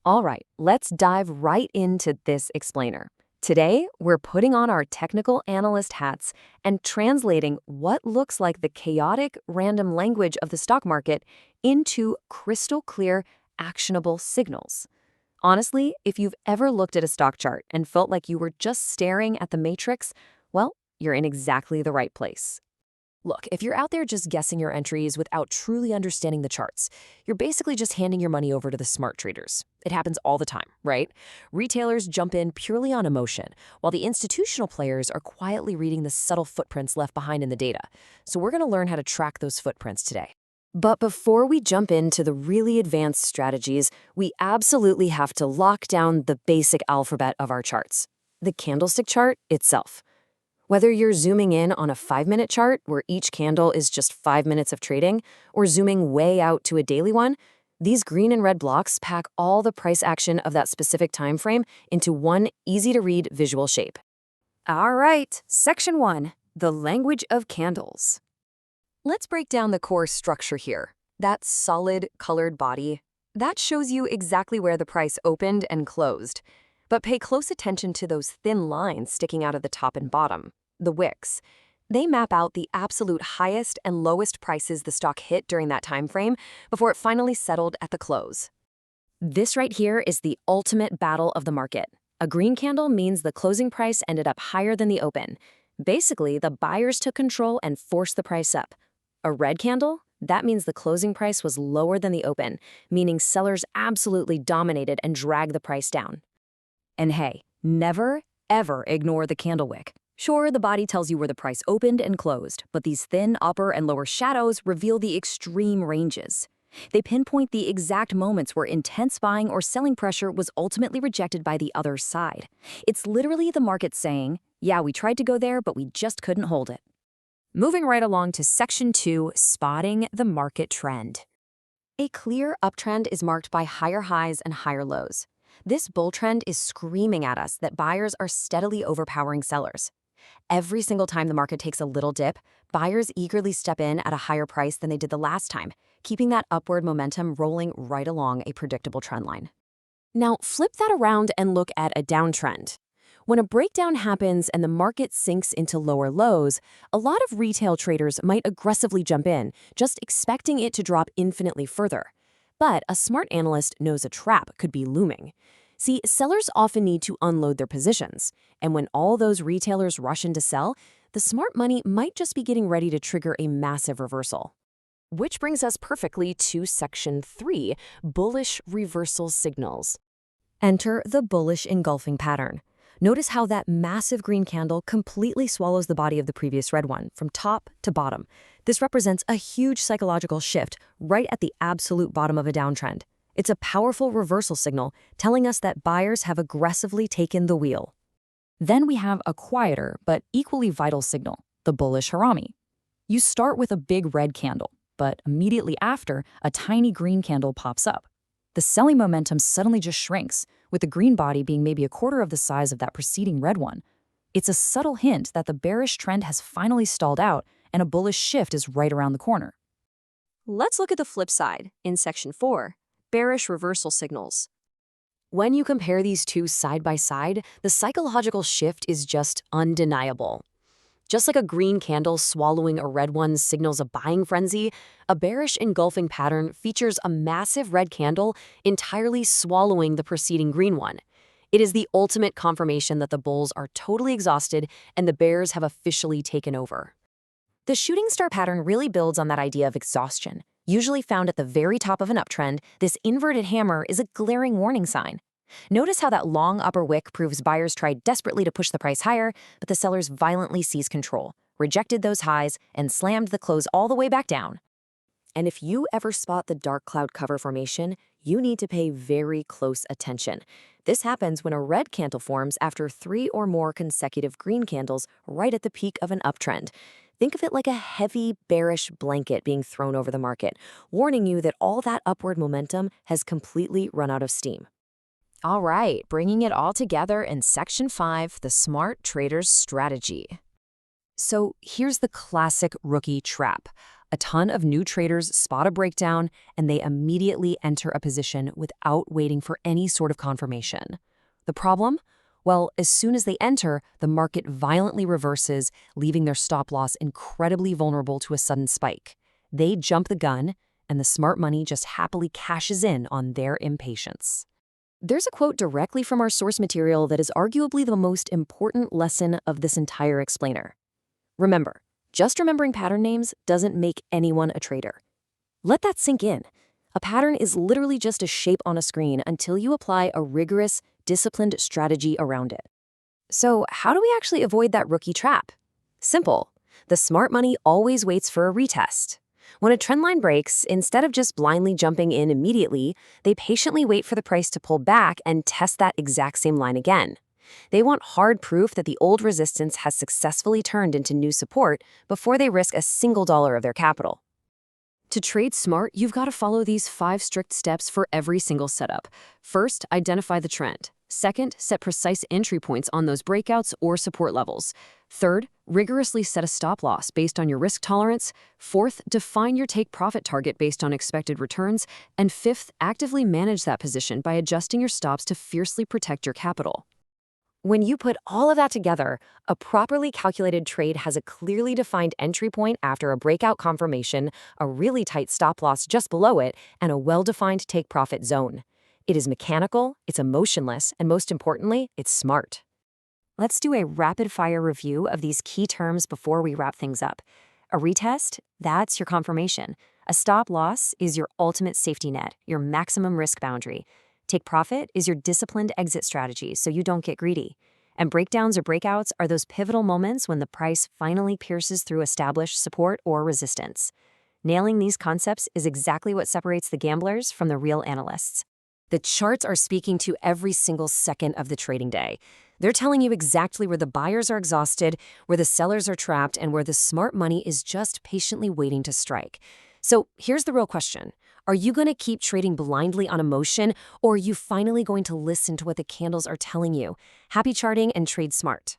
All right, let's dive right into this explainer. Today, we're putting on our technical analyst hats and translating what looks like the chaotic, random language of the stock market into crystal clear, actionable signals. Honestly, if you've ever looked at a stock chart and felt like you were just staring at the matrix, well, you're in exactly the right place. Look, if you're out there just guessing your entries without truly understanding the charts, you're basically just handing your money over to the smart traders. It happens all the time, right? Retailers jump in purely on emotion, while the institutional players are quietly reading the subtle footprints left behind in the data. So we're going to learn how to track those footprints today. But before we jump into the really advanced strategies, we absolutely have to lock down the basic alphabet of our charts, the candlestick chart itself. Whether you're zooming in on a 5-minute chart where each candle is just 5 minutes of trading, or zooming way out to a daily one, these green and red blocks pack all the price action of that specific time frame into one easy-to-read visual shape. All right, Section 1, the language of candles. Let's break down the core structure here. That solid, colored body, that shows you exactly where the price opened and closed. But pay close attention to those thin lines sticking out of the top and bottom, the wicks. They map out the absolute highest and lowest prices the stock hit during that time frame before it finally settled at the close. This right here is the ultimate battle of the market. A green candle means the closing price ended up higher than the open. Basically, the buyers took control and forced the price up. A red candle? That means the closing price was lower than the open, meaning sellers absolutely dominated and dragged the price down. And hey, never, ever ignore the candle wick. Sure, the body tells you where the price opened and closed, but these thin upper and lower shadows reveal the extreme ranges. They pinpoint the exact moments where intense buying or selling pressure was ultimately rejected by the other side. It's literally the market saying, yeah, we tried to go there, but we just couldn't hold it. Moving right along to Section 2, spotting the market trend. A clear uptrend is marked by higher highs and higher lows. This bull trend is screaming at us that buyers are steadily overpowering sellers. Every single time the market takes a little dip, buyers eagerly step in at a higher price than they did the last time, keeping that upward momentum rolling right along a predictable trend line. Now, flip that around and look at a downtrend. When a breakdown happens and the market sinks into lower lows, a lot of retail traders might aggressively jump in, just expecting it to drop infinitely further. But a smart analyst knows a trap could be looming. See, sellers often need to unload their positions, and when all those retailers rush in to sell, the smart money might just be getting ready to trigger a massive reversal. Which brings us perfectly to Section 3, bullish reversal signals. Enter the bullish engulfing pattern. Notice how that massive green candle completely swallows the body of the previous red one, from top to bottom. This represents a huge psychological shift right at the absolute bottom of a downtrend. It's a powerful reversal signal telling us that buyers have aggressively taken the wheel. Then we have a quieter but equally vital signal, the bullish harami. You start with a big red candle, but immediately after, a tiny green candle pops up. The selling momentum suddenly just shrinks, with the green body being maybe a quarter of the size of that preceding red one. It's a subtle hint that the bearish trend has finally stalled out and a bullish shift is right around the corner. Let's look at the flip side in Section 4, bearish reversal signals. When you compare these two side by side, the psychological shift is just undeniable. Just like a green candle swallowing a red one signals a buying frenzy, a bearish engulfing pattern features a massive red candle entirely swallowing the preceding green one. It is the ultimate confirmation that the bulls are totally exhausted and the bears have officially taken over. The shooting star pattern really builds on that idea of exhaustion. Usually found at the very top of an uptrend, this inverted hammer is a glaring warning sign. Notice how that long upper wick proves buyers tried desperately to push the price higher, but the sellers violently seized control, rejected those highs, and slammed the close all the way back down. And if you ever spot the dark cloud cover formation, you need to pay very close attention. This happens when a red candle forms after 3 or more consecutive green candles right at the peak of an uptrend. Think of it like a heavy, bearish blanket being thrown over the market, warning you that all that upward momentum has completely run out of steam. All right, bringing it all together in Section 5, the smart trader's strategy. So here's the classic rookie trap. A ton of new traders spot a breakdown, and they immediately enter a position without waiting for any sort of confirmation. The problem? Well, as soon as they enter, the market violently reverses, leaving their stop loss incredibly vulnerable to a sudden spike. They jump the gun, and the smart money just happily cashes in on their impatience. There's a quote directly from our source material that is arguably the most important lesson of this entire explainer. Remember, just remembering pattern names doesn't make anyone a trader. Let that sink in. A pattern is literally just a shape on a screen until you apply a rigorous, disciplined strategy around it. So, how do we actually avoid that rookie trap? Simple. The smart money always waits for a retest. When a trend line breaks, instead of just blindly jumping in immediately, they patiently wait for the price to pull back and test that exact same line again. They want hard proof that the old resistance has successfully turned into new support before they risk a single dollar of their capital. To trade smart, you've got to follow these 5 strict steps for every single setup. First, identify the trend. Second, set precise entry points on those breakouts or support levels. Third, rigorously set a stop loss based on your risk tolerance. Fourth, define your take profit target based on expected returns. And fifth, actively manage that position by adjusting your stops to fiercely protect your capital. When you put all of that together, a properly calculated trade has a clearly defined entry point after a breakout confirmation, a really tight stop loss just below it, and a well-defined take profit zone. It is mechanical, it's emotionless, and most importantly, it's smart. Let's do a rapid-fire review of these key terms before we wrap things up. A retest, that's your confirmation. A stop loss is your ultimate safety net, your maximum risk boundary. Take profit is your disciplined exit strategy so you don't get greedy. And breakdowns or breakouts are those pivotal moments when the price finally pierces through established support or resistance. Nailing these concepts is exactly what separates the gamblers from the real analysts. The charts are speaking to every single second of the trading day. They're telling you exactly where the buyers are exhausted, where the sellers are trapped, and where the smart money is just patiently waiting to strike. So here's the real question. Are you going to keep trading blindly on emotion, or are you finally going to listen to what the candles are telling you? Happy charting and trade smart.